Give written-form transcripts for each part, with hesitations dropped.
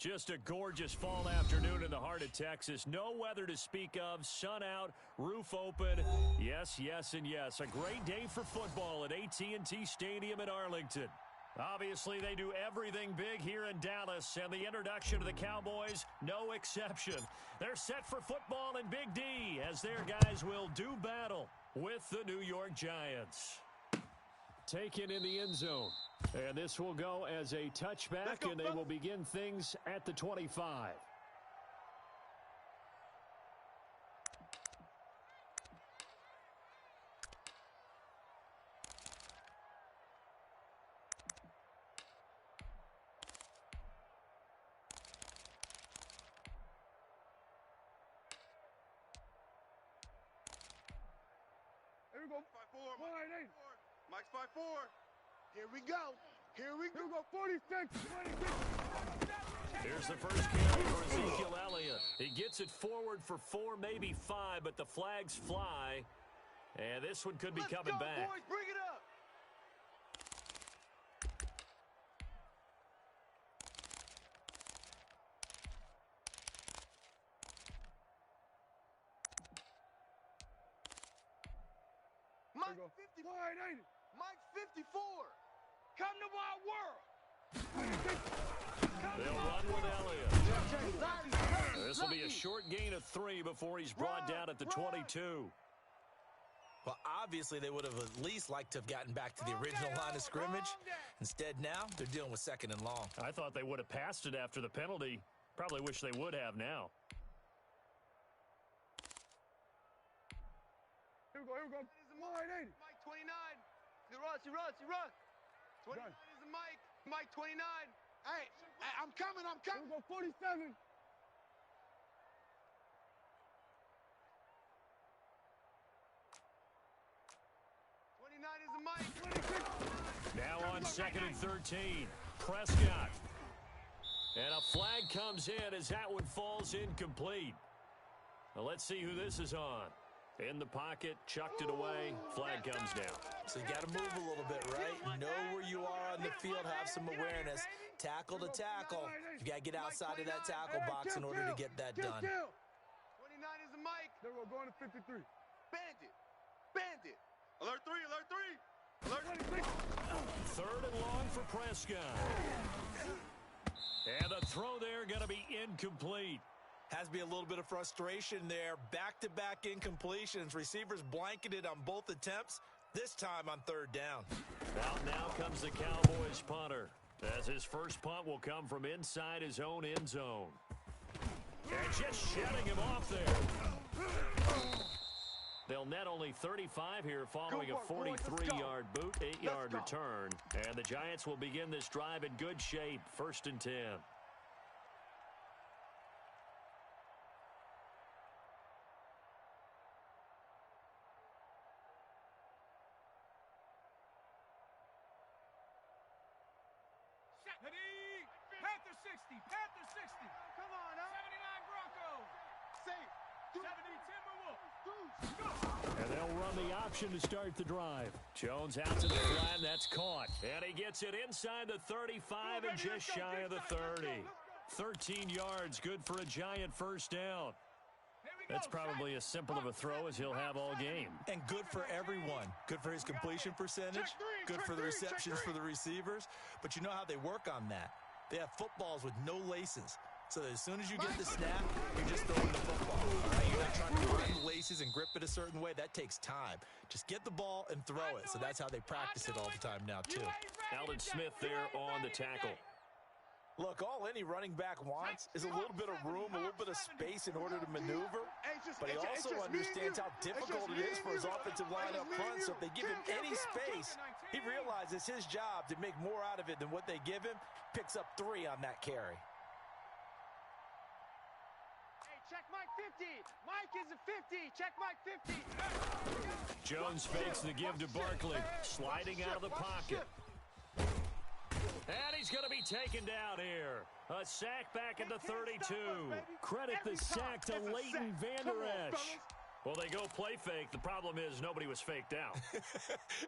Just a gorgeous fall afternoon in the heart of Texas. No weather to speak of. Sun out, roof open. Yes, yes, and yes. A great day for football at AT&T Stadium in Arlington. Obviously, they do everything big here in Dallas, and the introduction of the Cowboys, no exception. They're set for football in Big D as their guys will do battle with the New York Giants. Taken in the end zone. And this will go as a touchback, and they will begin things at the 25. Here we go. 5-4. Mike's 5-4. Here we go. Here we go. 46. Here's the first carry for Ezekiel Elliott. He gets it forward for 4, maybe 5, but the flags fly. And this one could be coming back. Boys, bring it up. Mike 50. Mike 54. Come to my world. They'll run with Elliott. This will be a short gain of 3 before he's brought down at the 22. Well, obviously, they would have at least liked to have gotten back to the original line of scrimmage. Instead, now, they're dealing with 2nd and long. I thought they would have passed it after the penalty. Probably wish they would have now. Here we go. Mike 29. He runs. 29 is a Mike. Mike 29. Hey, I'm coming. Here we go. 47. Is a Mike. Now on 2nd and 13. Prescott. And a flag comes in as that one falls incomplete. Well, let's see who this is on. In the pocket, chucked it away, flag comes down. So you got to move a little bit, right? Know where you are on the field, have some awareness. Tackle to tackle. You got to get outside of that tackle box in order to get that done. 29 is a Mike. Then we're going to 53. Bandit. Alert 3. Alert 3. 3rd and long for Prescott. And the throw there going to be incomplete. Has to be a little bit of frustration there. Back-to-back incompletions. Receivers blanketed on both attempts, this time on 3rd down. Out now comes the Cowboys punter, as his first punt will come from inside his own end zone. And just shedding him off there. They'll net only 35 here following a 43-yard boot, 8-yard return. And the Giants will begin this drive in good shape, 1st and 10. Panther 60. Come on, huh? 79 Broncos. Safe. 70 Timberwolves. And they'll run the option to start the drive. Jones out to the flat, that's caught. And he gets it inside the 35 and just shy of the 30. 13 yards, good for a Giant first down. That's probably as simple of a throw as he'll have all game. And good for everyone. Good for his completion percentage. Good for the receptions for the receivers. But you know how they work on that. They have footballs with no laces. So that as soon as you get the snap, you're just throwing the football. Right? You're not trying to find the laces and grip it a certain way. That takes time. Just get the ball and throw it. So that's how they practice it all the time now, too. Alden Smith there on the tackle. Look, all any running back wants is a little bit of room, a little bit of space in order to maneuver. But he also understands how difficult it is for his offensive line up front. So if they give him any space, he realizes his job to make more out of it than what they give him. Picks up 3 on that carry. Check Mike 50. Mike is a 50. Check Mike 50. Jones fakes the give to Barkley. Sliding out of the pocket. And he's going to be taken down here. A sack back at the 32. Credit the sack to Leighton Vander Esch. Well, they go play fake. The problem is nobody was faked out.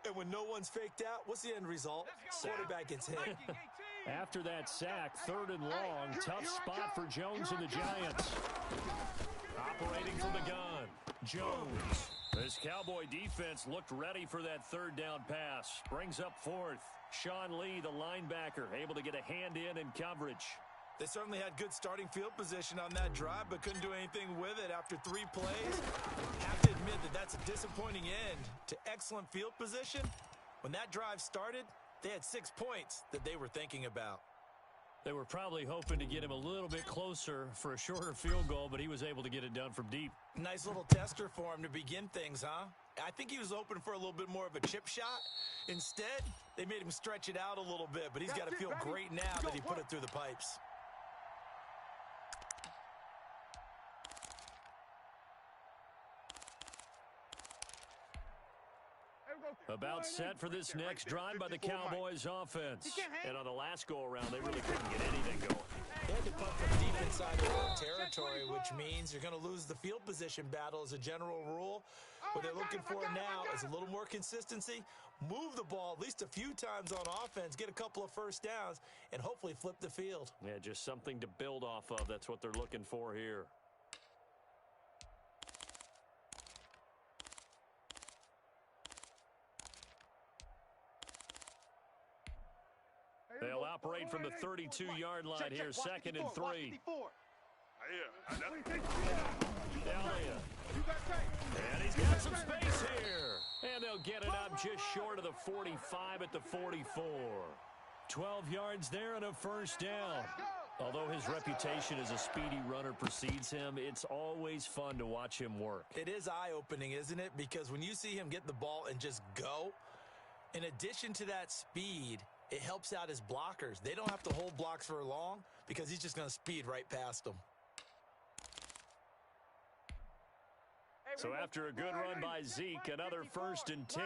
And when no one's faked out, what's the end result? Quarterback gets hit. After that sack, 3rd and long, tough spot for Jones and the Giants. Operating from the gun, Jones. This Cowboy defense looked ready for that 3rd down pass. Brings up 4th. Sean Lee, the linebacker, able to get a hand in coverage. They certainly had good starting field position on that drive, but couldn't do anything with it after 3 plays. Have to admit that that's a disappointing end to excellent field position. When that drive started, they had 6 points that they were thinking about. They were probably hoping to get him a little bit closer for a shorter field goal, but he was able to get it done from deep. Nice little tester for him to begin things, huh? I think he was hoping for a little bit more of a chip shot. Instead, they made him stretch it out a little bit, but he's got to feel great now that he put it through the pipes. About set for this next drive by the Cowboys offense. And on the last go-around, they really couldn't get anything going. They had to punt from deep inside their own territory, which means you're going to lose the field position battle as a general rule. What they're looking for now is a little more consistency, move the ball at least a few times on offense, get a couple of first downs, and hopefully flip the field. Yeah, just something to build off of. That's what they're looking for here. They'll operate from the 32-yard line here, 2nd and 3. Elliott. And he's got some space here. And they'll get it up just short of the 45 at the 44. 12 yards there and a 1st down. Although his reputation as a speedy runner precedes him, it's always fun to watch him work. It is eye-opening, isn't it? Because when you see him get the ball and just go, in addition to that speed, it helps out his blockers. They don't have to hold blocks for long because he's just going to speed right past them. So after a good run by Zeke, another 1st and 10.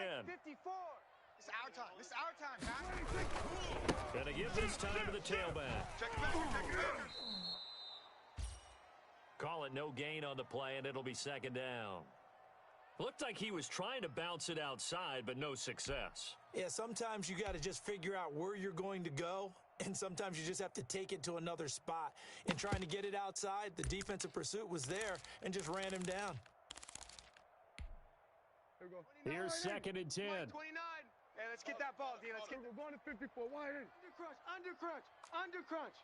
It's our time. It's our time, guys. Gonna give this time to the tailback. Call it no gain on the play, and it'll be 2nd down. Looked like he was trying to bounce it outside, but no success. Yeah, sometimes you got to just figure out where you're going to go, and sometimes you just have to take it to another spot. In trying to get it outside, the defensive pursuit was there and just ran him down. Here's 2nd and 10. 29. Hey, let's get that ball, D. Let's get it. We're going to 54. Wide in. Under crunch. Under crunch.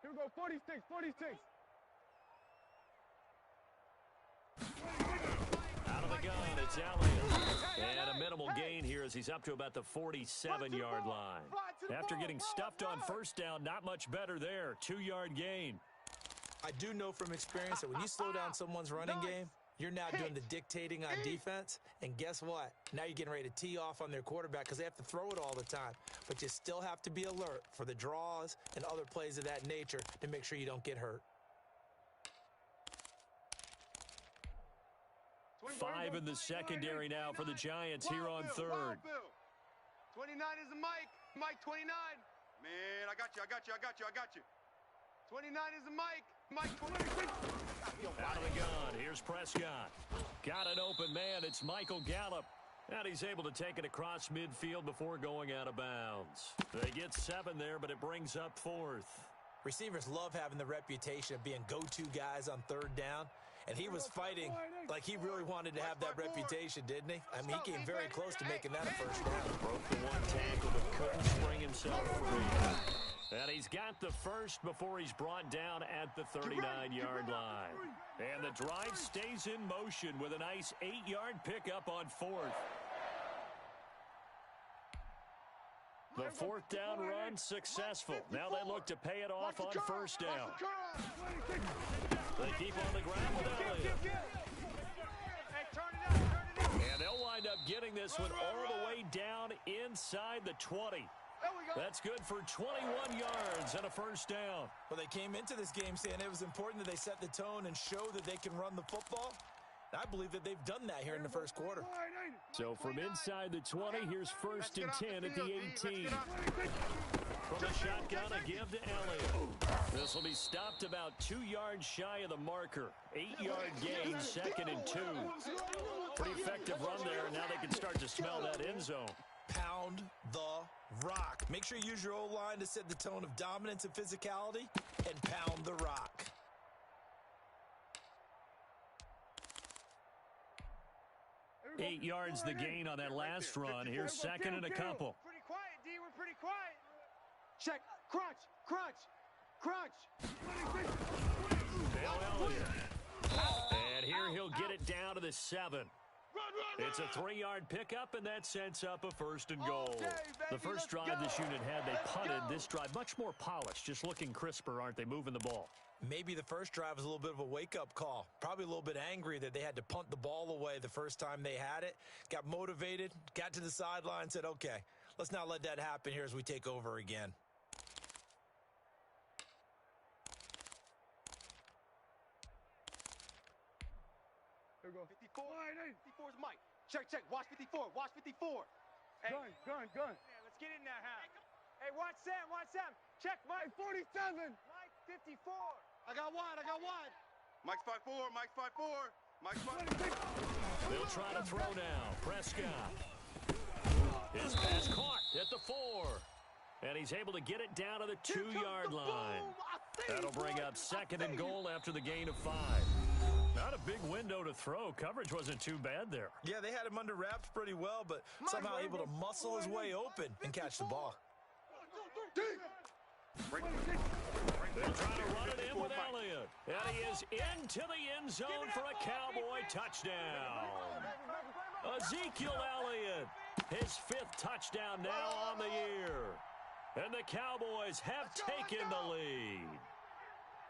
Here we go. 46. 46. Out of the gun, it's Elliott. And a minimal gain here as he's up to about the 47-yard line. After getting stuffed on 1st down, not much better there. 2-yard gain. I do know from experience that when you slow down someone's running game, you're now doing the dictating on defense. And guess what? Now you're getting ready to tee off on their quarterback because they have to throw it all the time. But you still have to be alert for the draws and other plays of that nature to make sure you don't get hurt. 5 in the secondary now for the Giants here on 3rd. 29 is the Mike. Mike 29. Man, I got you. 29 is the Mike. Mike 26. Out of the gun. Here's Prescott. Got an open man. It's Michael Gallup. And he's able to take it across midfield before going out of bounds. They get 7 there, but it brings up 4th. Receivers love having the reputation of being go-to guys on 3rd down. And he was fighting like he really wanted to have that reputation, didn't he? I mean, he came very close to making that a 1st down. Broke the one tackle, but couldn't spring himself free. And he's got the 1st before he's brought down at the 39-yard line. And the drive stays in motion with a nice 8-yard pickup on 4th. The 4th down run successful. Now they look to pay it off on 1st down. They keep on the ground with Elliott. And they'll wind up getting this one all the way down inside the 20. That's good for 21 yards and a 1st down. Well, they came into this game saying it was important that they set the tone and show that they can run the football. I believe that they've done that here in the 1st quarter. So from inside the 20, here's 1st and 10 at the 18. From the shotgun, a give to Elliott. This will be stopped about 2 yards shy of the marker. 8-yard gain, 2nd and 2. Pretty effective run there, and now they can start to smell that end zone. Pound the rock. Make sure you use your O-line to set the tone of dominance and physicality, and pound the rock. Eight yards the gain on that last run. Here's second and a couple. Pretty quiet, D. We're pretty quiet. Check. Crunch. Crunch. Crunch. Bill Elliott. And here he'll get it down to the 7. It's a 3-yard pickup, and that sets up a first and goal. The first drive this unit had, they punted. This drive, much more polished, just looking crisper, aren't they, moving the ball? Maybe the first drive was a little bit of a wake-up call. Probably a little bit angry that they had to punt the ball away the first time they had it. Got motivated, got to the sideline, said, okay, let's not let that happen here as we take over again. Here we go. 54. 54 is Mike. Check. Watch 54. Watch 54. Hey. Gun. Yeah, let's get in that half. Hey, watch Sam. Check, Mike. 47. Mike, 54. I got wide. Mike's 5'4", Mike's 5'4", Mike's 5'4". They'll try to throw now. Prescott. His pass caught at the 4. And he's able to get it down to the 2-yard line. That'll bring up second and goal after the gain of 5. Not a big window to throw. Coverage wasn't too bad there. Yeah, they had him under wraps pretty well, but somehow able to muscle his way open and catch the ball. They'll try to run it in with Elliott. And he is into the end zone for a Cowboy touchdown. Ezekiel Elliott, his 5th touchdown now on the year. And the Cowboys have taken the lead.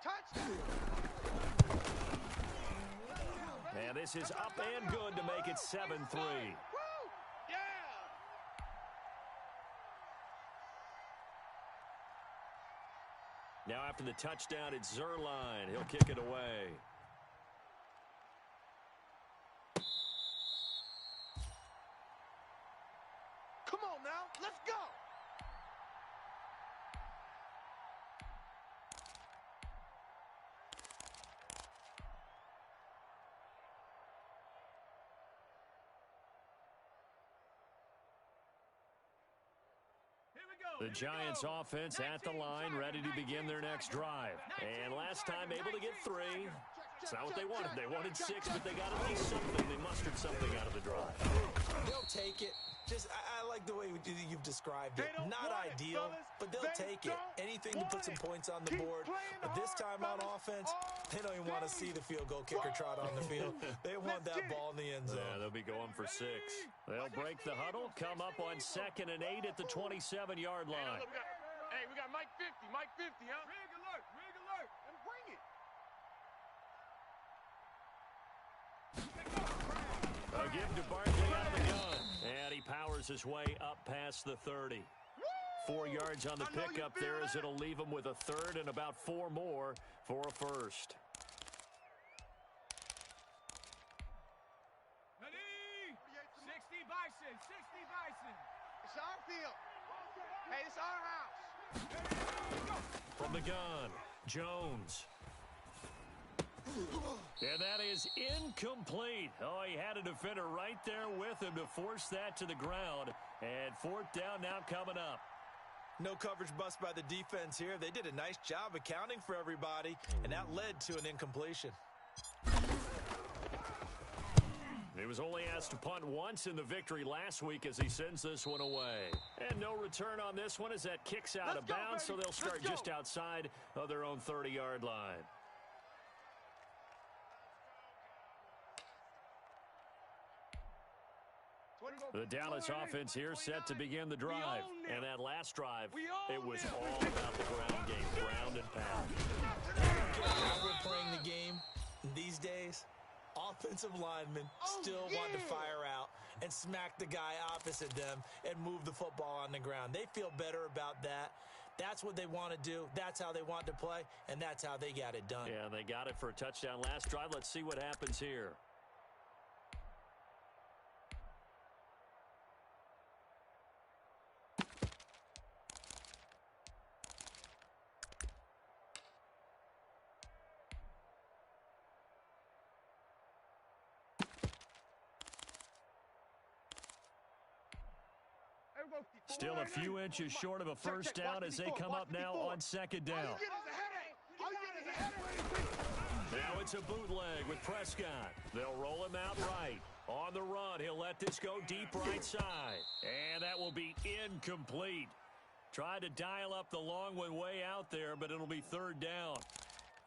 Touchdown. And this is up and good to make it 7-3. Yeah. Now after the touchdown, it's Zerline. He'll kick it away. Come on now. Let's go. The Giants offense at the line, ready to begin their next drive. And last time able to get 3. It's not what they wanted. They wanted 6, but they got at least something. They mustered something out of the drive. They'll take it. I like the way you've described it. Not ideal, but they'll take it. Anything to put some points on the board. But this time on offense, they don't even want to see the field goal kicker trot on the field. They want that ball in the end zone. Yeah, they'll be going for 6. They'll break the huddle, come up on 2nd and 8 at the 27-yard line. Hey, we got Mike 50, huh? Rig alert. And bring it. A give to Barkley out of the gun. And he powers his way up past the 30. 4 yards on the pickup there as it'll leave him with a 3rd and about 4 more for a first. Ready? 60 Bison. It's our field. Hey, it's our house. From the gun, Jones. And that is incomplete. Oh, he had a defender right there with him to force that to the ground. And 4th down now coming up. No coverage bust by the defense here. They did a nice job accounting for everybody, and that led to an incompletion. He was only asked to punt once in the victory last week as he sends this one away. And no return on this one as that kicks out of bounds, so they'll start just outside of their own 30-yard line. The Dallas offense here set to begin the drive. And that last drive, it was all about the ground game, ground and pound. How we're playing the game these days, offensive linemen still want to fire out and smack the guy opposite them and move the football on the ground. They feel better about that. That's what they want to do. That's how they want to play, and that's how they got it done. Yeah, they got it for a touchdown last drive. Let's see what happens here. Still a few inches short of a first down as they come up now on second down. Now it's a bootleg with Prescott. They'll roll him out right. On the run, he'll let this go deep right side. And that will be incomplete. Tried to dial up the long one way out there, but it'll be third down.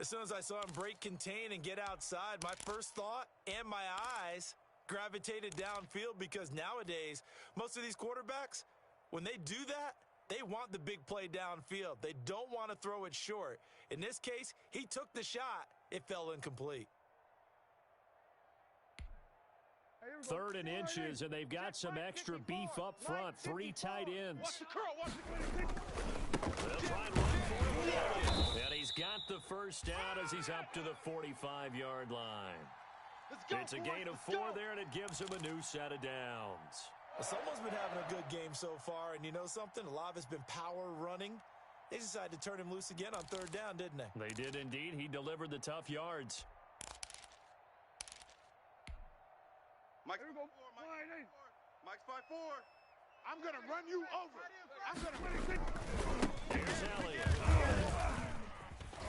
As soon as I saw him break contain and get outside, my first thought and my eyes gravitated downfield, because nowadays, most of these quarterbacks, when they do that, they want the big play downfield. They don't want to throw it short. In this case, he took the shot. It fell incomplete. Third and inches, and they've got some extra beef up front. Three tight ends. Watch the curl, watch the They'll try and run for it. And he's got the first down as he's up to the 45-yard line. It's a gain of 4 there, and it gives him a new set of downs. Someone's been having a good game so far, and you know something? A lot of it's been power running. They decided to turn him loose again on third down, didn't they? They did indeed. He delivered the tough yards. Mike's 5'4", Mike's 5'4". I'm going to run you over. I'm going to run you. Here's Elliott.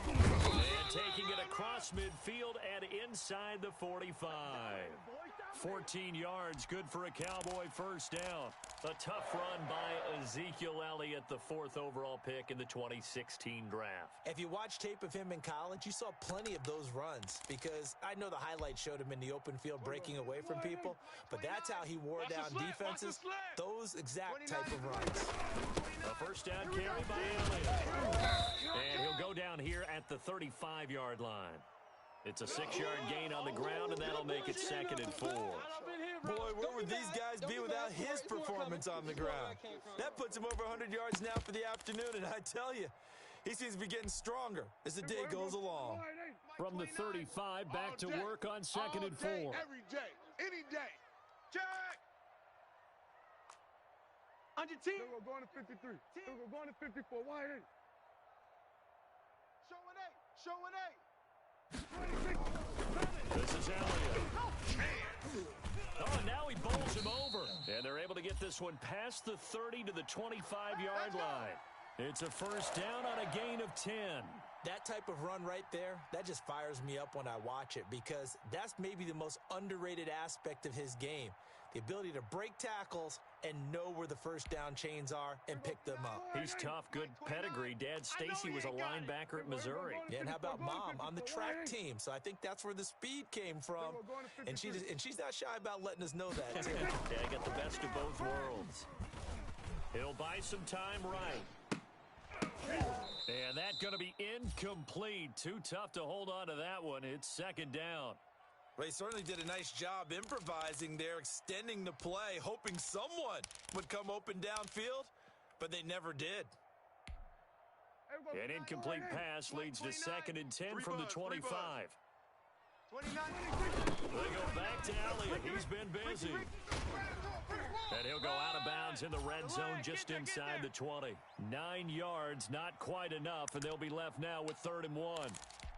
And taking it across midfield and inside the 45. 14 yards, good for a Cowboy first down. A tough run by Ezekiel Elliott, the 4th overall pick in the 2016 draft. If you watch tape of him in college, you saw plenty of those runs, because I know the highlights showed him in the open field breaking away from people, but that's how he wore down defenses, those exact type of runs. A first down carry by Elliott. And he'll go down here at the 35-yard line. It's a 6-yard gain on the ground, and that'll make it 2nd and 4. Boy, where would these guys be without his performance on the ground? That puts him over 100 yards now for the afternoon, and I tell you, he seems to be getting stronger as the day goes along. From the 35, back to work on 2nd and 4. Every day, any day. Check. On your team. We're going to 53. We're going to 54. Wide 8. Show an 8. Show an 8. This is Elliott. Oh, now he bowls him over. And they're able to get this one past the 30 to the 25-yard line. It's a first down on a gain of 10. That type of run right there, that just fires me up when I watch it, because that's maybe the most underrated aspect of his game. The ability to break tackles and know where the first down chains are and pick them up. He's tough, good pedigree. Dad Stacy was a linebacker at Missouri. Yeah, and how about Mom on the track team? So I think that's where the speed came from. And she's not shy about letting us know that, too. Yeah, got the best of both worlds. He'll buy some time right. And that's going to be incomplete. Too tough to hold on to that one. It's 2nd down. Well, he certainly did a nice job improvising there, extending the play, hoping someone would come open downfield, but they never did. An incomplete pass leads to 2nd and 10 from the 25. 29. They go back to Elliott. He's been busy. And he'll go out of bounds in the red zone just inside the 20. 9 yards, not quite enough, and they'll be left now with 3rd and 1.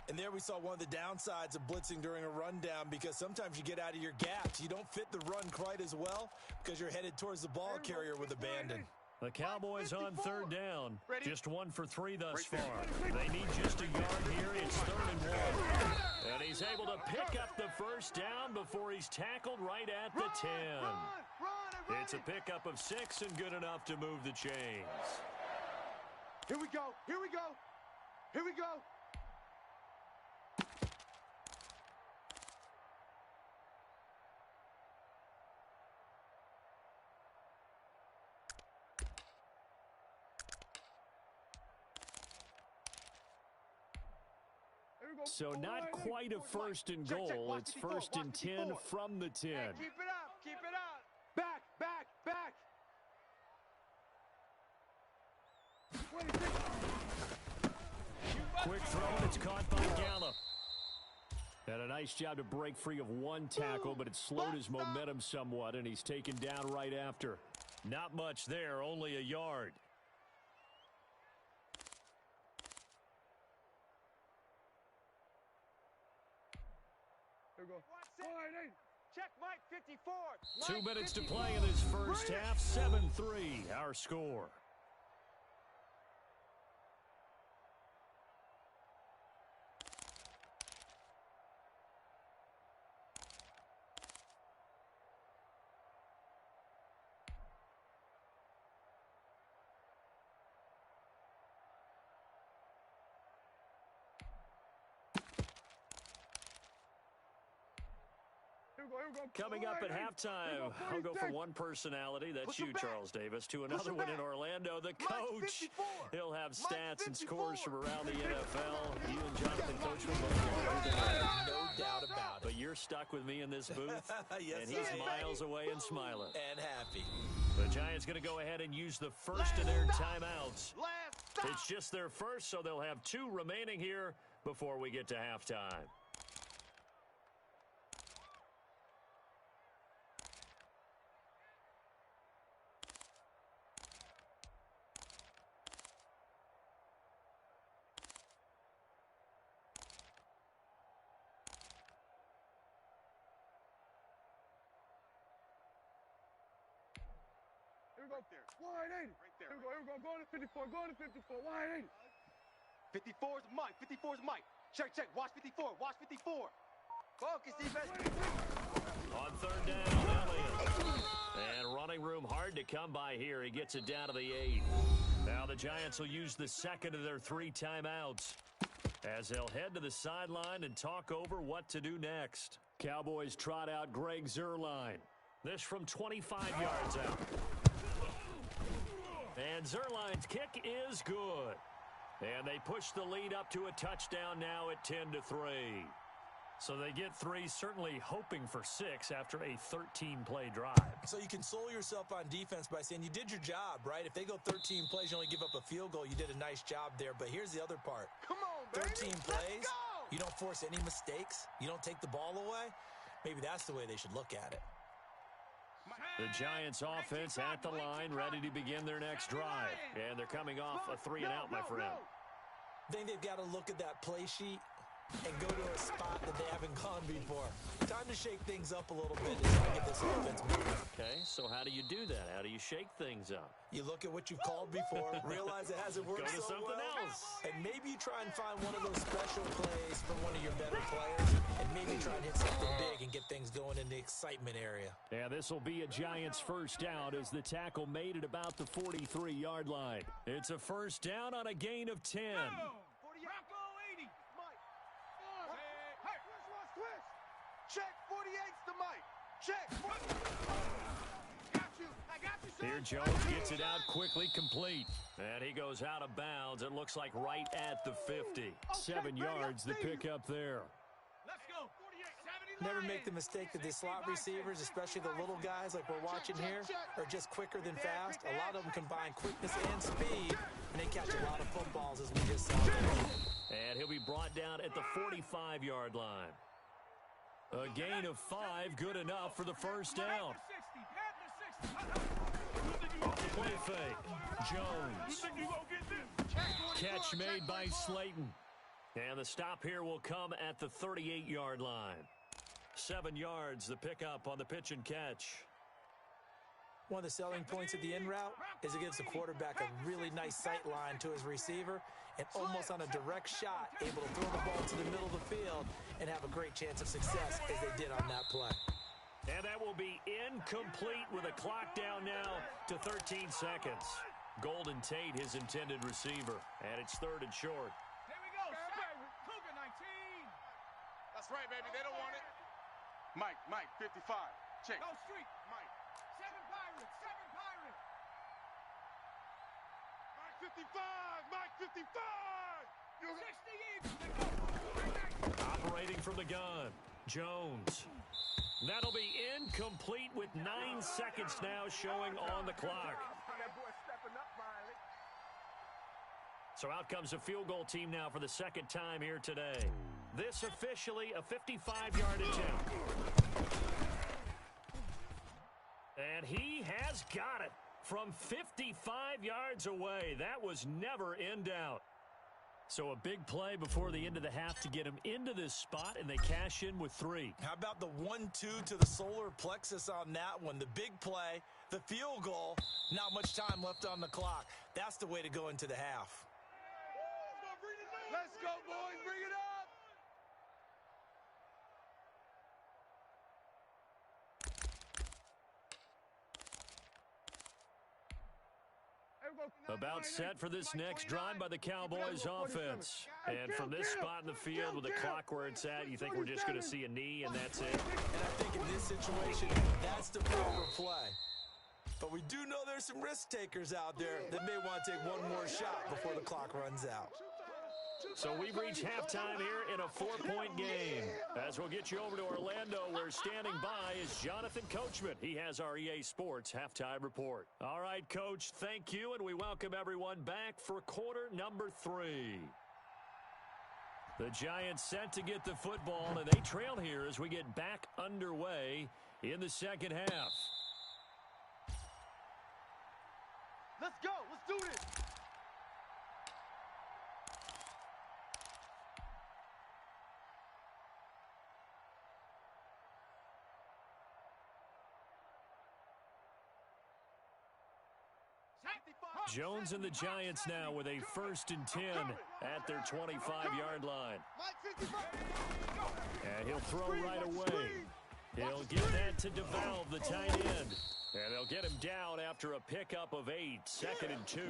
And there we saw one of the downsides of blitzing during a rundown, because sometimes you get out of your gaps. You don't fit the run quite as well because you're headed towards the ball carrier with abandon. The Cowboys on 3rd down. Just 1 for 3 thus far. They need just a yard here. It's 3rd and 1. And he's able to pick up the first down before he's tackled right at the 10. It's a pickup of 6 and good enough to move the chains. Here we go. Here we go. Here we go. So not quite a 1st and goal. It's 1st and 10 from the 10. Keep it up. Keep it up. Back, back, back. Quick throw, and it's caught by Gallup. And a nice job to break free of one tackle, but it slowed his momentum somewhat, and he's taken down right after. Not much there, only a yard. Here we go. Check Mike 54. 2 minutes to play in this first half. 7-3 our score. Coming up at halftime, I'll go from one personality, that's you, Charles Davis, to another one in Orlando, the coach. He'll have stats and scores from around the NFL. You and Jonathan, Coach, will both know that. No doubt about it. But you're stuck with me in this booth, yes, and he's miles away and smiling. And happy. The Giants going to go ahead and use the first of their timeouts. It's just their first, so they'll have 2 remaining here before we get to halftime. Right there. Wide 80. Right there. Here we go. Go to 54. Go to 54. Wide 80. 54 is Mike. 54 is Mike. Check. Watch 54. Watch 54. Focus, defense. On third down, Elliott. And running room hard to come by here. He gets it down to the 8. Now the Giants will use the second of their 3 timeouts as they'll head to the sideline and talk over what to do next. Cowboys trot out Greg Zuerlein. This from 25 yards out. And Zuerlein's kick is good. And they push the lead up to a touchdown now at 10-3. So they get 3, certainly hoping for 6 after a 13-play drive. So you console yourself on defense by saying you did your job, right? If they go 13 plays, you only give up a field goal, you did a nice job there. But here's the other part. Come on, baby. 13 plays, you don't force any mistakes, you don't take the ball away. Maybe that's the way they should look at it. The Giants offense at the line, ready to begin their next drive. And they're coming off a 3-and-out, my friend. I think they've got to look at that play sheet and go to a spot that they haven't gone before. Time to shake things up a little bit and try to get this offense moving. Okay, so how do you do that? How do you shake things up? You look at what you've called before, realize it hasn't worked Go to so something well, else. and maybe you try and find one of those special plays from one of your better players, and maybe try and hit something big and get things going in the excitement area. Yeah, this will be a Giants first down as the tackle made it about the 43-yard line. It's a first down on a gain of 10. Check 48's the Mike. Check. I got you, Here Jones gets it out quickly, complete. And he goes out of bounds. It looks like right at the 50. 7 yards the pickup there. Let's go. 48, 79. Never make the mistake that the slot receivers, especially the little guys like we're watching here, are just quicker than fast. A lot of them combine quickness and speed, and they catch a lot of footballs as we just saw. And he'll be brought down at the 45-yard line. A gain of 5, good enough for the first down. Off the play fake, Jones. Catch made by Slayton. And the stop here will come at the 38-yard line. 7 yards, the pickup on the pitch and catch. One of the selling points of the in route is it gives the quarterback a really nice sight line to his receiver and almost on a direct shot able to throw the ball to the middle of the field and have a great chance of success as they did on that play. And that will be incomplete with a clock down now to 13 seconds. Golden Tate, his intended receiver, and it's 3rd and short. Here we go. Cougar 19. That's right, baby. They don't want it. Mike, 55. Check. No street. Mike. 7 Pirates. 7 Pirates. Mike 55. 60 Eagles. Operating from the gun, Jones. That'll be incomplete with 9 seconds now showing on the clock. So out comes a field goal team now for the second time here today. This officially a 55-yard attempt. And he has got it from 55 yards away. That was never in doubt. So a big play before the end of the half to get him into this spot, and they cash in with 3. How about the 1-2 to the solar plexus on that one? The big play, the field goal, not much time left on the clock. That's the way to go into the half. Let's go, boys. Bring it up. About set for this next drive by the Cowboys offense. And from this spot in the field with the clock where it's at, you think we're just going to see a knee and that's it? And I think in this situation, that's the proper play. But we do know there's some risk takers out there that may want to take one more shot before the clock runs out. So we've reached halftime here in a 4-point game. As we'll get you over to Orlando, where standing by is Jonathan Coachman. He has our EA Sports halftime report. All right, Coach, thank you, and we welcome everyone back for quarter number 3. The Giants set to get the football, and they trail here as we get back underway in the second half. Let's go. Let's do this. Jones and the Giants now with a 1st and 10 at their 25-yard line. And he'll throw right away. He'll give that to DeValve, the tight end. And they'll get him down after a pickup of 8, 2nd and 2.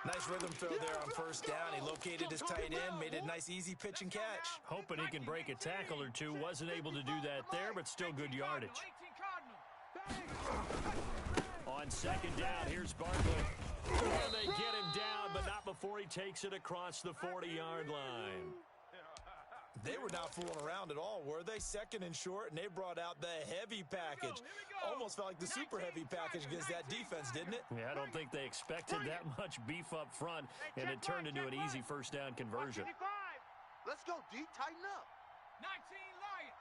Nice rhythm throw there on 1st down. He located his tight end, made it a nice easy pitch and catch. Hoping he can break a tackle or two. Wasn't able to do that there, but still good yardage. On 2nd down, here's Barkley. And they get him down, but not before he takes it across the 40-yard line. They were not fooling around at all, were they? 2nd and short, and they brought out the heavy package. Almost felt like the super heavy package against that defense, didn't it? Yeah, I don't think they expected that much beef up front, and it turned into an easy 1st down conversion. Let's go, D. Tighten up. 19 Lion.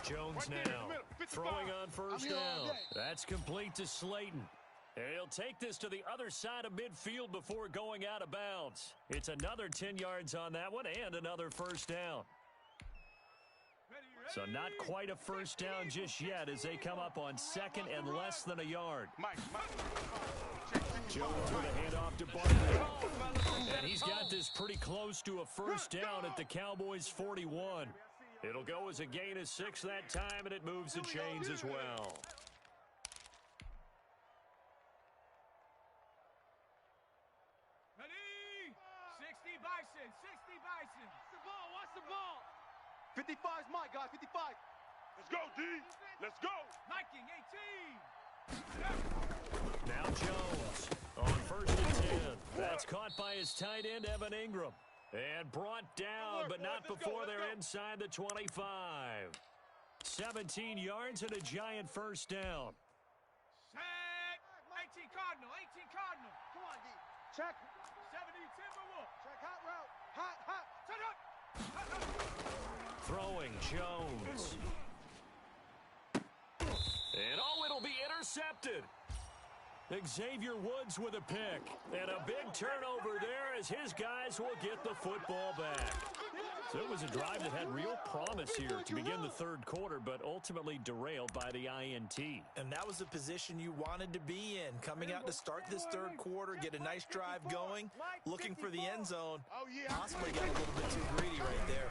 Jones now throwing on 1st down. That's complete to Slayton. And he'll take this to the other side of midfield before going out of bounds. It's another 10 yards on that one and another 1st down. So not quite a 1st down just yet as they come up on 2nd and less than a yard. Jones with a handoff to Barkley. And he's got this pretty close to a 1st down at the Cowboys' 41. It'll go as a gain of 6 that time, and it moves the chains as well. Ready? 60 Bison. 60 Bison. Watch the ball. Watch the ball. 55's my guy. 55. Let's go, D. Let's go. Viking 18. Now Jones on 1st and 10. That's caught by his tight end, Evan Ingram. And brought down, but not before they're inside the 25. 17 yards and a Giant 1st down. Set. 18 Cardinal. 18 Cardinal. Come on, D. Check. 70 Timberwolf. Check hot route. Hot, hot. Set up. Hot, hot. Throwing Jones. And it'll be intercepted. Xavier Woods with a pick. And a big turnover there as his guys will get the football back. So it was a drive that had real promise here to begin the 3rd quarter, but ultimately derailed by the INT. And that was the position you wanted to be in. Coming out to start this 3rd quarter, get a nice drive going, looking for the end zone. Possibly got a little bit too greedy right there.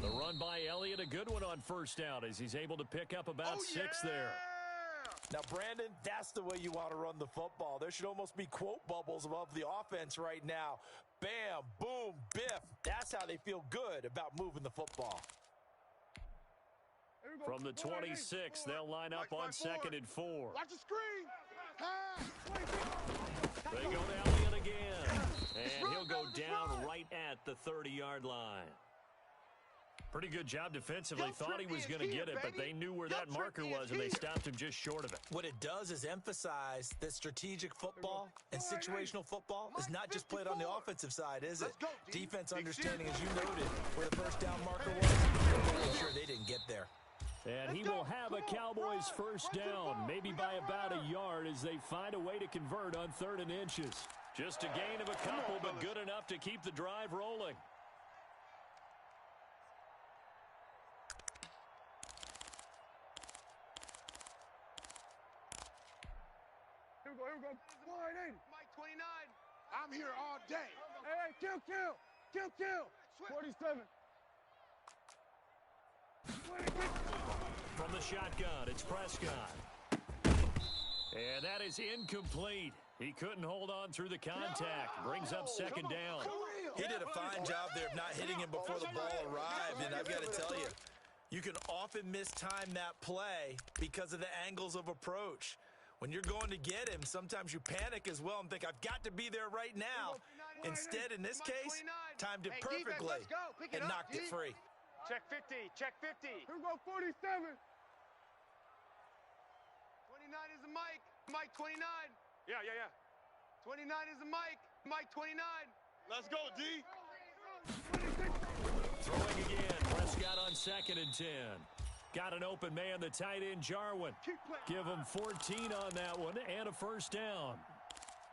The run by Elliott, a good one on 1st down as he's able to pick up about 6 there. Now, Brandon, that's the way you want to run the football. There should almost be quote bubbles above the offense right now. Bam, boom, biff. That's how they feel good about moving the football. From the 26, they'll line up on 2nd and 4. Watch the screen. They go to Elliott again. And he'll go down right at the 30-yard line. Pretty good job defensively. Thought he was going to get it, but they knew where that marker was, and they stopped him just short of it. What it does is emphasize that strategic football and situational football is not just played on the offensive side, is it? Defense understanding, as you noted, where the 1st down marker was, make sure they didn't get there. And he will have a Cowboys first down, maybe by about a yard as they find a way to convert on 3rd and inches. Just a gain of a couple, but good enough to keep the drive rolling. Here we go. Wide 80. Mike 29. I'm here all day. Hey, kill. 47. From the shotgun, it's Prescott. And that is incomplete. He couldn't hold on through the contact. Brings up 2nd down. He did a fine job there of not hitting him before the ball arrived, and I've got to tell you, you can often mistime that play because of the angles of approach. When you're going to get him, sometimes you panic as well and think, I've got to be there right now. Instead, in this case, timed it perfectly and knocked it free. Check 50. Here we go, 47. 29 is the Mike. Mike 29. Yeah. 29 is the Mike. Mike 29. Let's go, D. Throwing again. Prescott on 2nd and 10. Got an open man, the tight end, Jarwin. Give him 14 on that one and a first down.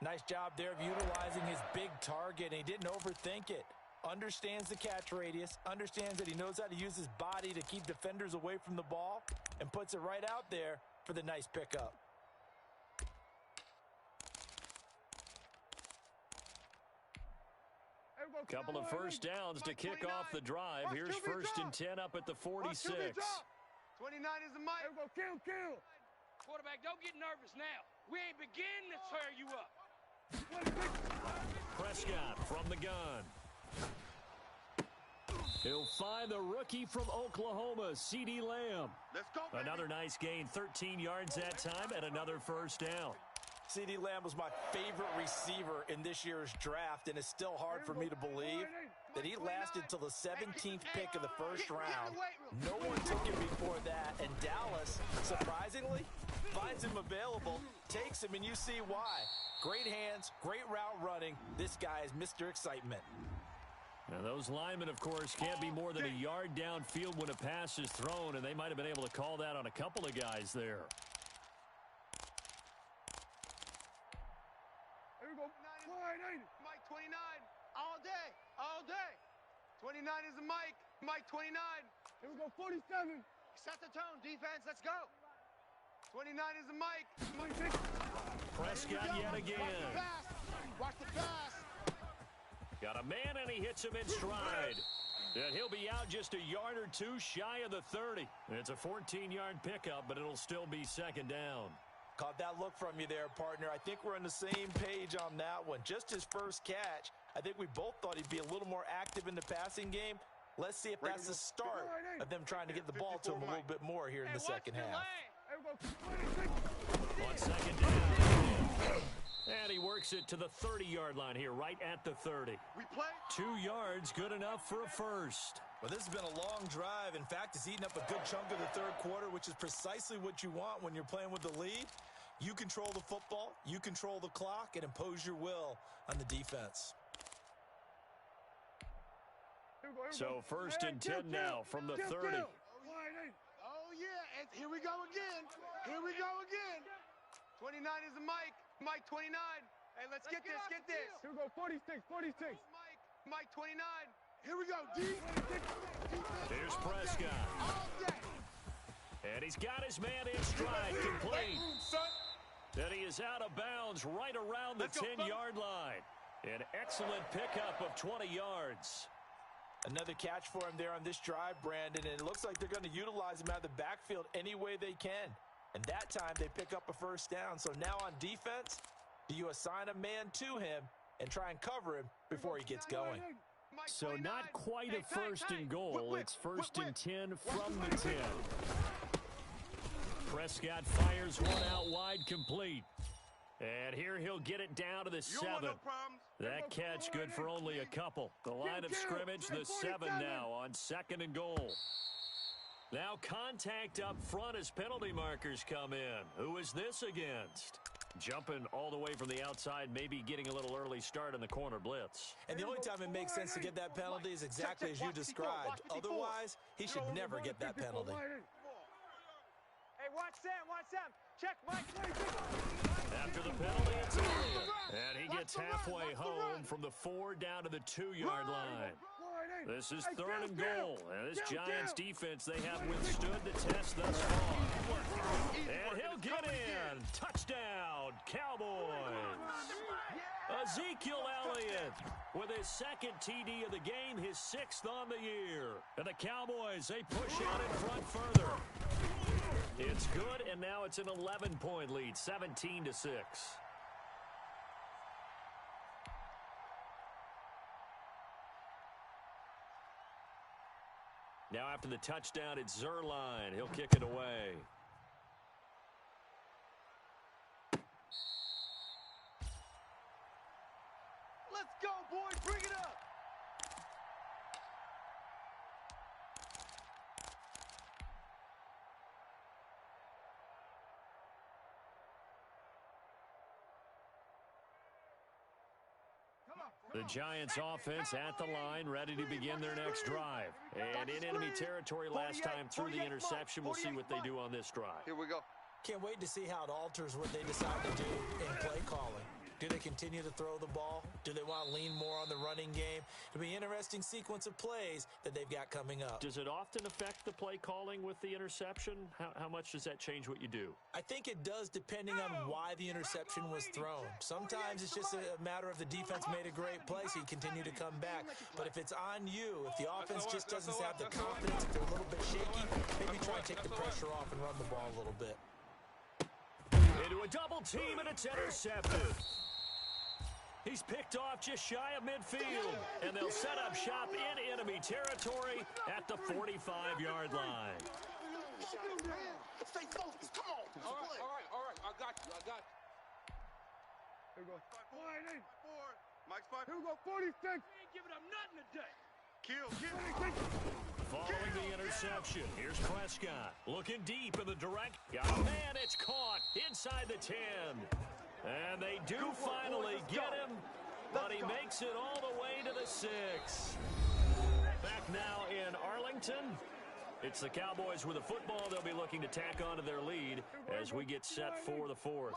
Nice job there of utilizing his big target, and he didn't overthink it. Understands the catch radius, understands that he knows how to use his body to keep defenders away from the ball, and puts it right out there for the nice pickup. Couple of first downs to kick off the drive. Here's 1st and 10 up at the 46. 29 is the Mike. Kill. Quarterback, don't get nervous now. We ain't beginning to tear you up. Prescott from the gun. He'll find the rookie from Oklahoma, CeeDee Lamb. Let's go, baby. Another nice gain, 13 yards that time, and another first down. CeeDee Lamb was my favorite receiver in this year's draft, and it's still hard for me to believe that he lasted till the 17th pick of the first round. No one took him before that, and Dallas, surprisingly, finds him available, takes him, and you see why. Great hands, great route running. This guy is Mr. Excitement. Now those linemen, of course, can't be more than a yard downfield when a pass is thrown, and they might have been able to call that on a couple of guys there. Here we go. Mike 29. All day. 29 is the Mike. Mike 29. Here we go. 47. Set the tone, defense. Let's go. 29 is the Mike. Prescott yet again. Watch the pass. Got a man, and he hits him in stride. And he'll be out just a yard or two shy of the 30. It's a 14-yard pickup, but it'll still be 2nd down. Caught that look from you there, partner. I think we're on the same page on that one. Just his first catch, I think we both thought he'd be a little more active in the passing game. Let's see if that's the start of them trying to get the ball to him a little bit more here in the second half. On 2nd down. And he works it to the 30-yard line here, right at the 30. We play. 2 yards, good enough for a first. Well, this has been a long drive. In fact, it's eaten up a good chunk of the third quarter, which is precisely what you want when you're playing with the lead. You control the football, you control the clock, and impose your will on the defense. So 1st and 10 now from the 30. Oh, yeah, and here we go again. 29 is the Mike. Mike 29. Hey, let's get this. Here we go, 46. Mike 29. Here we go, D. Here's Prescott. All day. And he's got his man in stride, complete. And he is out of bounds right around the 10-yard line. An excellent pickup of 20 yards. Another catch for him there on this drive, Brandon, and it looks like they're going to utilize him out of the backfield any way they can. And that time they pick up a first down. So now on defense, do you assign a man to him and try and cover him before he gets going? So not quite a 1st and goal. It's 1st and 10 from the 10. Prescott fires one out wide, complete. And here he'll get it down to the 7. That catch good for only a couple. The line of scrimmage, the 7 now on 2nd and goal. Now contact up front as penalty markers come in. Who is this against? Jumping all the way from the outside, maybe getting a little early start in the corner blitz. And the only time it makes sense to get that penalty is exactly as you described. Otherwise, he should never get that penalty. watch Sam. Check Mike. After the penalty, it's Elliott. And he gets halfway home from the 4 down to the 2-yard line. This is 3rd and goal. And this Giants defense, they have withstood the test thus far. And he'll get in. Touchdown, Cowboys. Ezekiel Elliott with his 2nd TD of the game, his 6th on the year. And the Cowboys, they push out in front further. It's good, and now it's an 11-point lead, 17-6. Now after the touchdown, it's Zerline. He'll kick it away. Let's go, boys. Bring it up. The Giants offense at the line, ready to begin their next drive. And in enemy territory last time through the interception. We'll see what they do on this drive. Here we go. Can't wait to see how it alters what they decide to do in play calling. Do they continue to throw the ball? Do they want to lean more on the running game? It'll be an interesting sequence of plays that they've got coming up. Does it often affect the play calling with the interception? How much does that change what you do? I think it does, depending on why the interception was thrown. Sometimes it's just a matter of the defense made a great play, so you continue to come back. But if it's on you, if the offense just doesn't have the confidence, if they're a little bit shaky, maybe try and take the pressure off and run the ball a little bit. Into a double team, and it's intercepted. He's picked off just shy of midfield, and they'll set up shop in enemy territory at the 45-yard line. Stay focused. Come on. All right. I got you. Here we go. Mike's 5. Here we go. 46. We ain't giving up nothing today. Kill. Following the interception, here's Prescott. Looking deep in the direct. Got a man, it's caught inside the 10. And they do finally get him, but he makes it all the way to the 6. Back now in Arlington. It's the Cowboys with the football. They'll be looking to tack onto their lead as we get set for the 4th.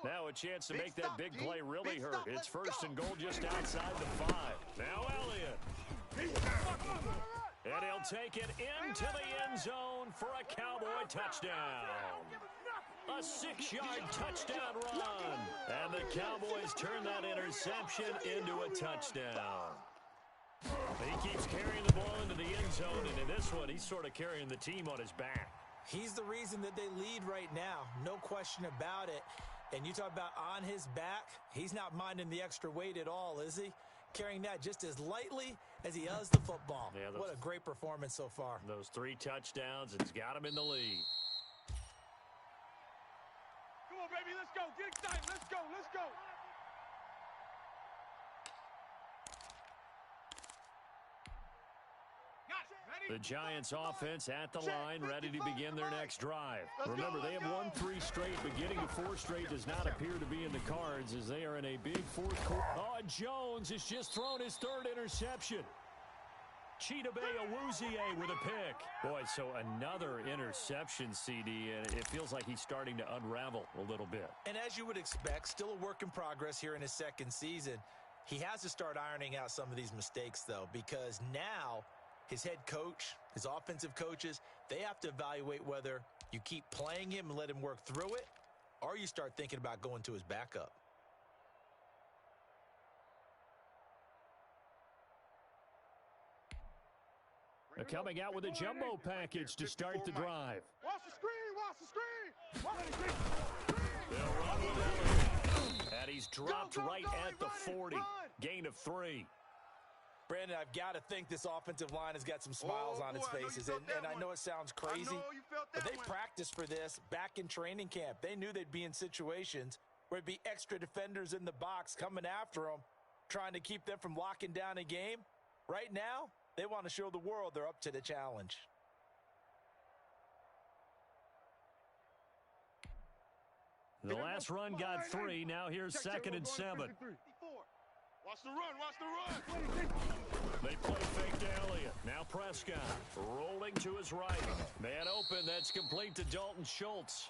Now a chance to make that big play really hurt. It's 1st and goal just outside the 5. Now Elliott. And he'll take it into the end zone for a Cowboy touchdown. A 6-yard touchdown run. And the Cowboys turn that interception into a touchdown. He keeps carrying the ball into the end zone, and in this one, he's sort of carrying the team on his back. He's the reason that they lead right now. No question about it. And you talk about on his back, he's not minding the extra weight at all, is he? Carrying that just as lightly as he does the football. Yeah, what a great performance so far. Those 3 touchdowns, and he's got him in the lead. Come on, baby, let's go. Get excited. Let's go. The Giants offense at the line, ready to begin their next drive. Remember, they have won 3 straight, but getting to 4 straight does not appear to be in the cards as they are in a big 4th quarter. Oh, Jones has just thrown his 3rd interception. Chidobe Awuzie with a pick. Boy, so another interception, CD, and it feels like he's starting to unravel a little bit. And as you would expect, still a work in progress here in his 2nd season. He has to start ironing out some of these mistakes, though, because now his head coach, his offensive coaches, they have to evaluate whether you keep playing him and let him work through it, or you start thinking about going to his backup. They're coming out with a jumbo package to start the drive. Watch the screen. They'll run with Elliott. And he's dropped right at the 40. Gain of 3. Brandon, I've got to think this offensive line has got some smiles on its faces. And I know it sounds crazy, but they practiced for this back in training camp. They knew they'd be in situations where it'd be extra defenders in the box coming after them, trying to keep them from locking down a game. Right now, they want to show the world they're up to the challenge. The last run got 3. Now here's 2nd and 7. Watch the run. They play fake to Elliott. Now Prescott rolling to his right. Man open. That's complete to Dalton Schultz.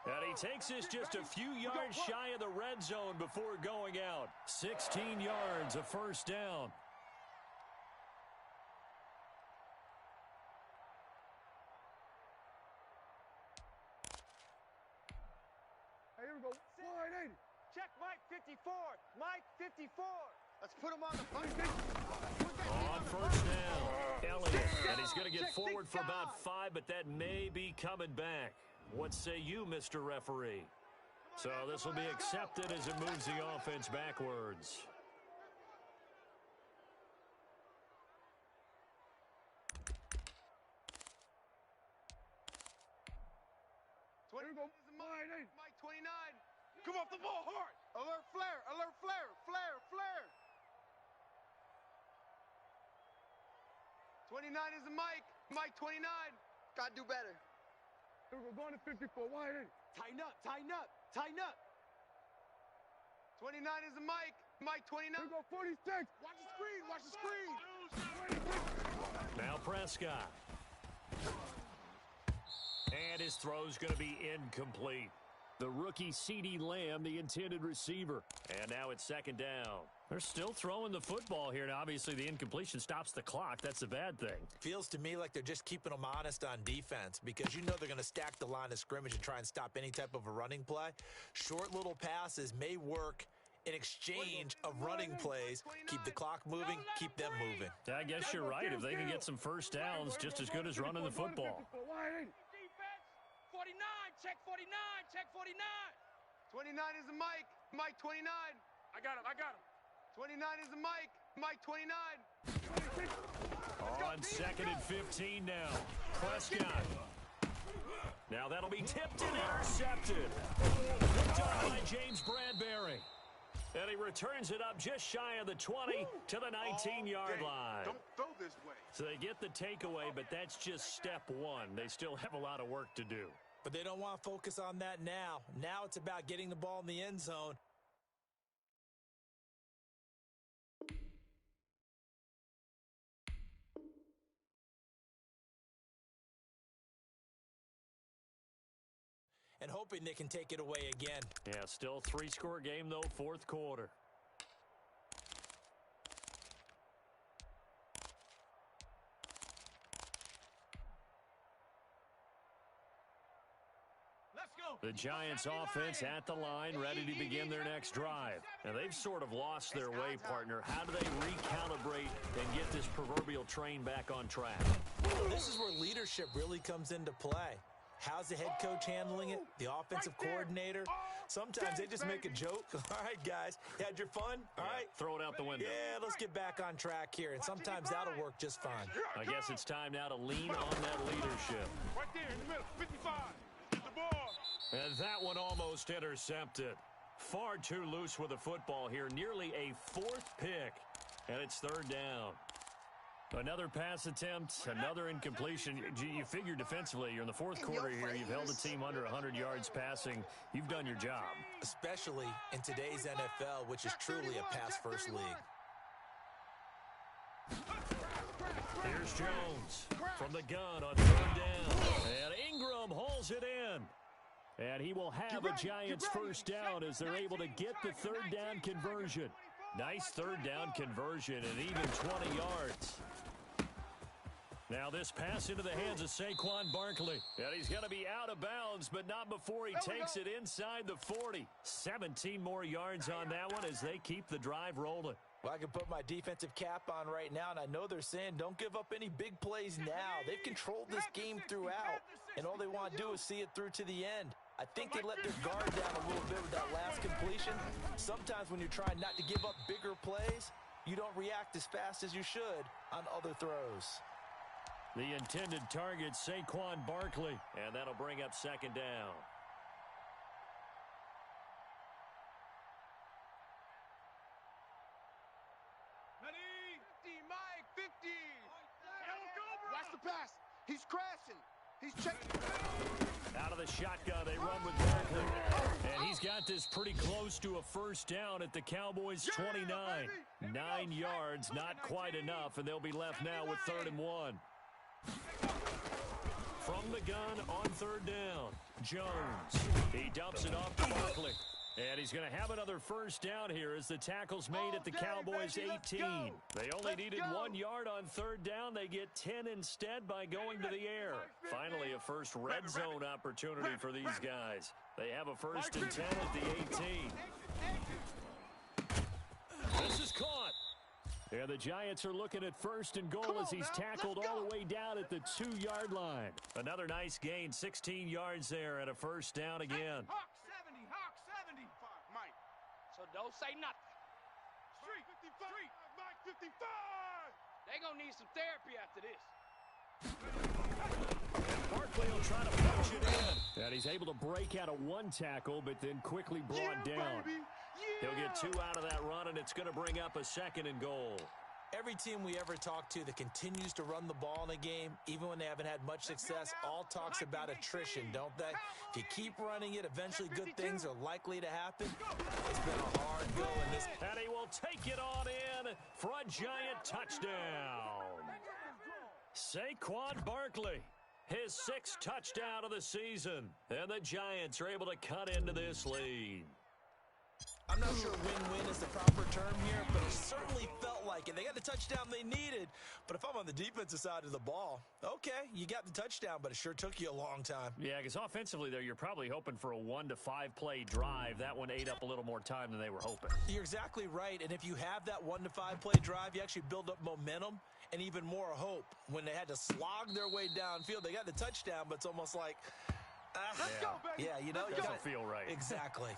And he takes this just a few yards shy of the red zone before going out. 16 yards, a first down. Hey, here we go. 480. Check Mike 54. Mike 54. Let's put him on the field. On first down, Elliott. And he's going to get forward for about 5, but that may be coming back. What say you, Mr. Referee? So this will be accepted as it moves the offense backwards. Mike 29. Come off the ball hard. Alert flare. Alert flare. Flare. Flare. 29 is a Mike. Mike 29. Gotta do better. We're going to 54. Wide in. Tighten up. Tighten up. Tighten up. 29 is a Mike. Mike 29. We're going 46. Watch the screen. Watch the screen. 26. Now Prescott. And his throw's going to be incomplete. The rookie CeeDee Lamb, the intended receiver. And now it's second down. They're still throwing the football here. And obviously, the incompletion stops the clock. That's the bad thing. Feels to me like they're just keeping them honest on defense because you know they're going to stack the line of scrimmage and try and stop any type of a running play. Short little passes may work in exchange of running plays. Keep the clock moving, keep them moving. I guess you're right. If they can get some first downs, just as good as running the football. 49, check 49, check 49. 29 is a Mike. Mike 29. I got him. 29 is a Mike. Mike 29. On second and 15 now. Prescott. Now that'll be tipped and intercepted. Picked up by James Bradbury. And he returns it up just shy of the 20 to the 19-yard line. Don't throw this way. So they get the takeaway, but that's just step one. They still have a lot of work to do. But they don't want to focus on that now. Now it's about getting the ball in the end zone. And hoping they can take it away again. Yeah, still 3-score game, though, fourth quarter. The Giants offense at the line, ready to begin their next drive. And they've sort of lost their way, partner. How do they recalibrate and get this proverbial train back on track? This is where leadership really comes into play. How's the head coach handling it? The offensive coordinator? Sometimes they just make a joke. All right, guys, you had your fun? All right. Throw it out the window. Yeah, let's get back on track here. And sometimes that'll work just fine. I guess it's time now to lean on that leadership. Right there in the middle. 55. Get the ball. And that one almost intercepted. Far too loose with the football here. Nearly a fourth pick. And it's third down. Another pass attempt, another incompletion. You figure defensively, you're in the fourth quarter here. You've held the team under 100 yards passing. You've done your job. Especially in today's NFL, which is truly a pass-first league. Here's Jones from the gun on third down. And Ingram hauls it in. And he will have a Giants first down as they're able to get the third down conversion. Nice third down conversion and even 20 yards. Now this pass into the hands of Saquon Barkley. And he's going to be out of bounds, but not before he takes it inside the 40. 17 more yards on that one as they keep the drive rolling. Well, I can put my defensive cap on right now, and I know they're saying don't give up any big plays now. They've controlled this game throughout, and all they want to do is see it through to the end. I think they let their guard down a little bit with that last completion. Sometimes when you're trying not to give up bigger plays, you don't react as fast as you should on other throws. The intended target, Saquon Barkley, and that'll bring up second down. Mike 50. Watch the pass. He's crashing. He's checking. Out of the shotgun, they run with Barkley. And he's got got this pretty close to a first down at the Cowboys' 29. 9 yards, not quite enough, and they'll be left now with 3rd and 1. From the gun on 3rd down, Jones. He dumps it off to Barkley. And he's going to have another first down here as the tackle's made at the Cowboys' 18. They only needed 1 yard on 3rd down. They get 10 instead by going to the air. Finally, a first red zone opportunity for these guys. They have a 1st and 10 at the 18. This is caught. And the Giants are looking at 1st and goal as he's tackled all the way down at the 2-yard line. Another nice gain, 16 yards there, and a first down again. Hawk 70. Mike. So don't say nothing. Street 55. Mike 55. They're going to need some therapy after this. Barkley will try to punch it in. And he's able to break out of 1 tackle, but then quickly brought down. He'll get 2 out of that run, and it's going to bring up a 2nd and goal. Every team we ever talk to that continues to run the ball in a game, even when they haven't had much success, all talks about attrition, don't they? If you keep running it, eventually good things are likely to happen. It's been a hard go in this. And he will take it on in for a Giant touchdown. Saquon Barkley, his 6th touchdown of the season. And the Giants are able to cut into this lead. I'm not sure win-win is the proper term here, but it certainly felt like it. They got the touchdown they needed, but if I'm on the defensive side of the ball, okay, you got the touchdown, but it sure took you a long time. Yeah, because offensively there, you're probably hoping for a 1 to 5 play drive. That one ate up a little more time than they were hoping. You're exactly right, and if you have that 1 to 5 play drive, you actually build up momentum and even more hope. When they had to slog their way downfield, they got the touchdown, but it's almost like, Let's go, baby. yeah, you know, It doesn't feel right. Exactly.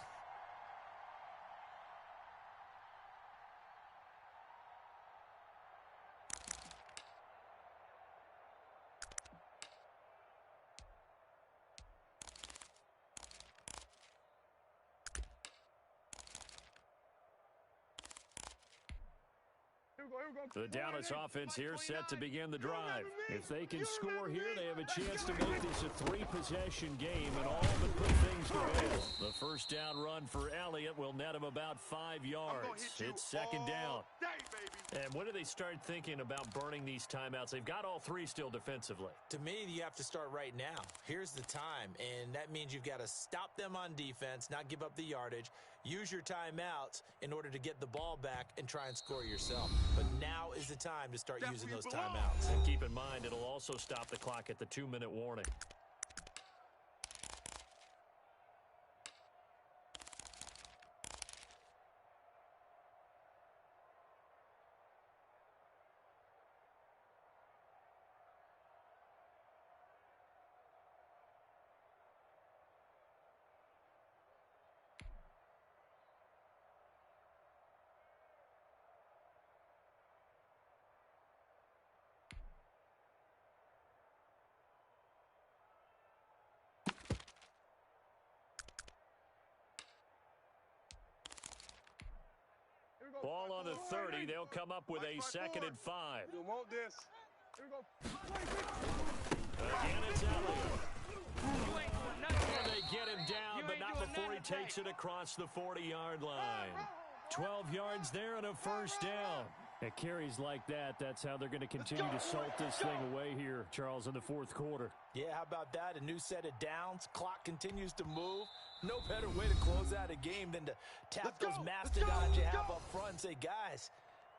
The Dallas offense here set to begin the drive. If they can score here, they have a chance to make this a 3-possession game and all but put things to bed. The first down run for Elliott will net him about 5 yards. It's 2nd down. And when do they start thinking about burning these timeouts? They've got all 3 still defensively. To me, you have to start right now. Here's the time, and that means you've got to stop them on defense, not give up the yardage, use your timeouts in order to get the ball back and try and score yourself. But now is the time to start using those timeouts. And keep in mind, it'll also stop the clock at the 2-minute warning. Ball on the 30. They'll come up with a 2nd and 5. We don't want this. Here we go. Again, it's Elliott. You ain't doing nothing. And they get him down, but not before he takes it across the 40-yard line. 12 yards there and a first down. At carries like that, that's how they're going to continue to salt this thing away here, Charles, in the 4th quarter. Yeah, how about that? A new set of downs. Clock continues to move. No better way to close out a game than to tap those mastodons you have up front and say, guys,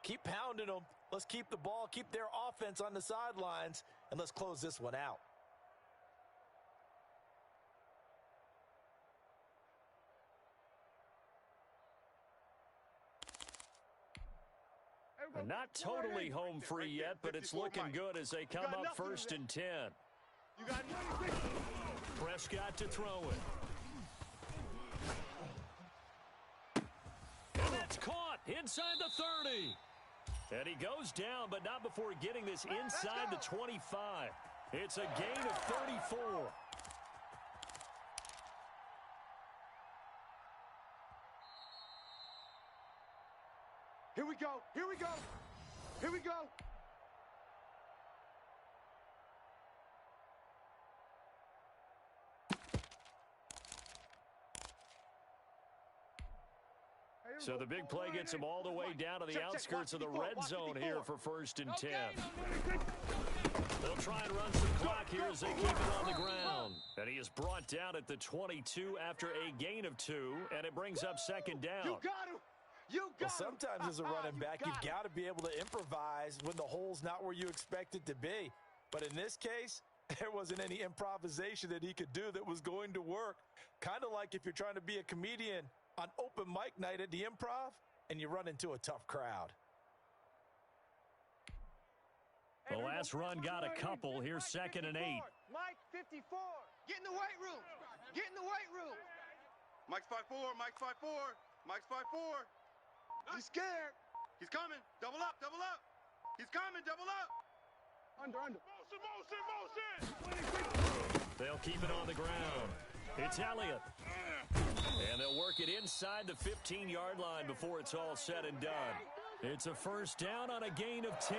keep pounding them. Let's keep the ball, keep their offense on the sidelines, and let's close this one out. Not totally home free yet, but it's looking good as they come up 1st and 10. You got Prescott to throw it. And that's caught inside the 30. And he goes down, but not before getting this inside the 25. It's a gain of 34. Here we go. Here we go. Here we go. So the big play gets him all the way down to the outskirts of the red zone here for 1st and 10. They'll try and run some clock here as they keep it on the ground. And he is brought down at the 22 after a gain of 2, and it brings up 2nd down. You got him. You got him. Sometimes as a running back, you've got to be able to improvise when the hole's not where you expect it to be. But in this case, there wasn't any improvisation that he could do that was going to work. Kind of like if you're trying to be a comedian on open mic night at the Improv and you run into a tough crowd. The last run got a couple. Here's 2nd and 8. Mike, 54. Get in the weight room. Get in the weight room. Mike's 5'4", Mike's 5'4", Mike's 5'4". He's scared. He's coming. Double up, double up. He's coming, double up. Under. Motion. They'll keep it on the ground. It's Elliott. And they'll work it inside the 15-yard line before it's all said and done. It's a 1st down on a gain of 10.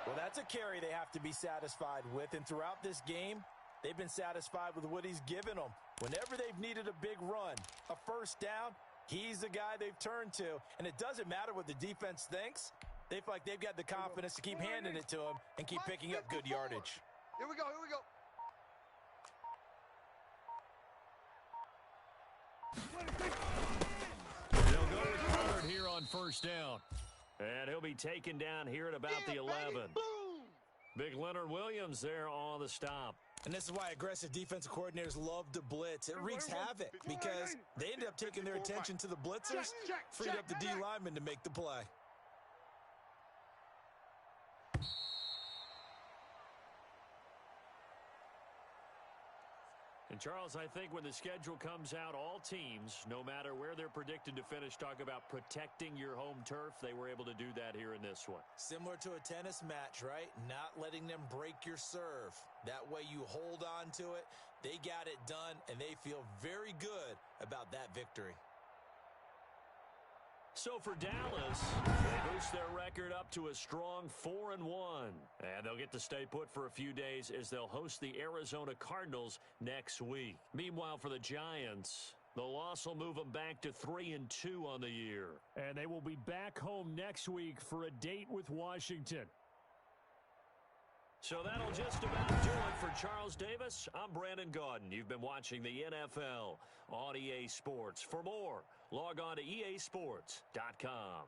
Well, that's a carry they have to be satisfied with. And throughout this game, they've been satisfied with what he's given them. Whenever they've needed a big run, a 1st down, he's the guy they've turned to. And it doesn't matter what the defense thinks. They feel like they've got the confidence to keep handing it to him and keep picking up good yardage. Here we go. They'll go with Pollard here on 1st down. And he'll be taken down here at about the 11. Big Leonard Williams there on the stop. And this is why aggressive defensive coordinators love to blitz. It wreaks havoc because they end up taking their attention to the blitzers, freed up the D lineman to make the play. And, Charles, I think when the schedule comes out, all teams, no matter where they're predicted to finish, talk about protecting your home turf. They were able to do that here in this one. Similar to a tennis match, right? Not letting them break your serve. That way you hold on to it. They got it done, and they feel very good about that victory. So for Dallas, they boost their record up to a strong 4-1. And they'll get to stay put for a few days as they'll host the Arizona Cardinals next week. Meanwhile, for the Giants, the loss will move them back to 3-2 on the year. And they will be back home next week for a date with Washington. So that'll just about do it for Charles Davis. I'm Brandon Gaudin. You've been watching the NFL on EA Sports. For more, log on to easports.com.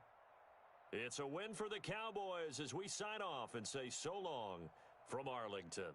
It's a win for the Cowboys as we sign off and say so long from Arlington.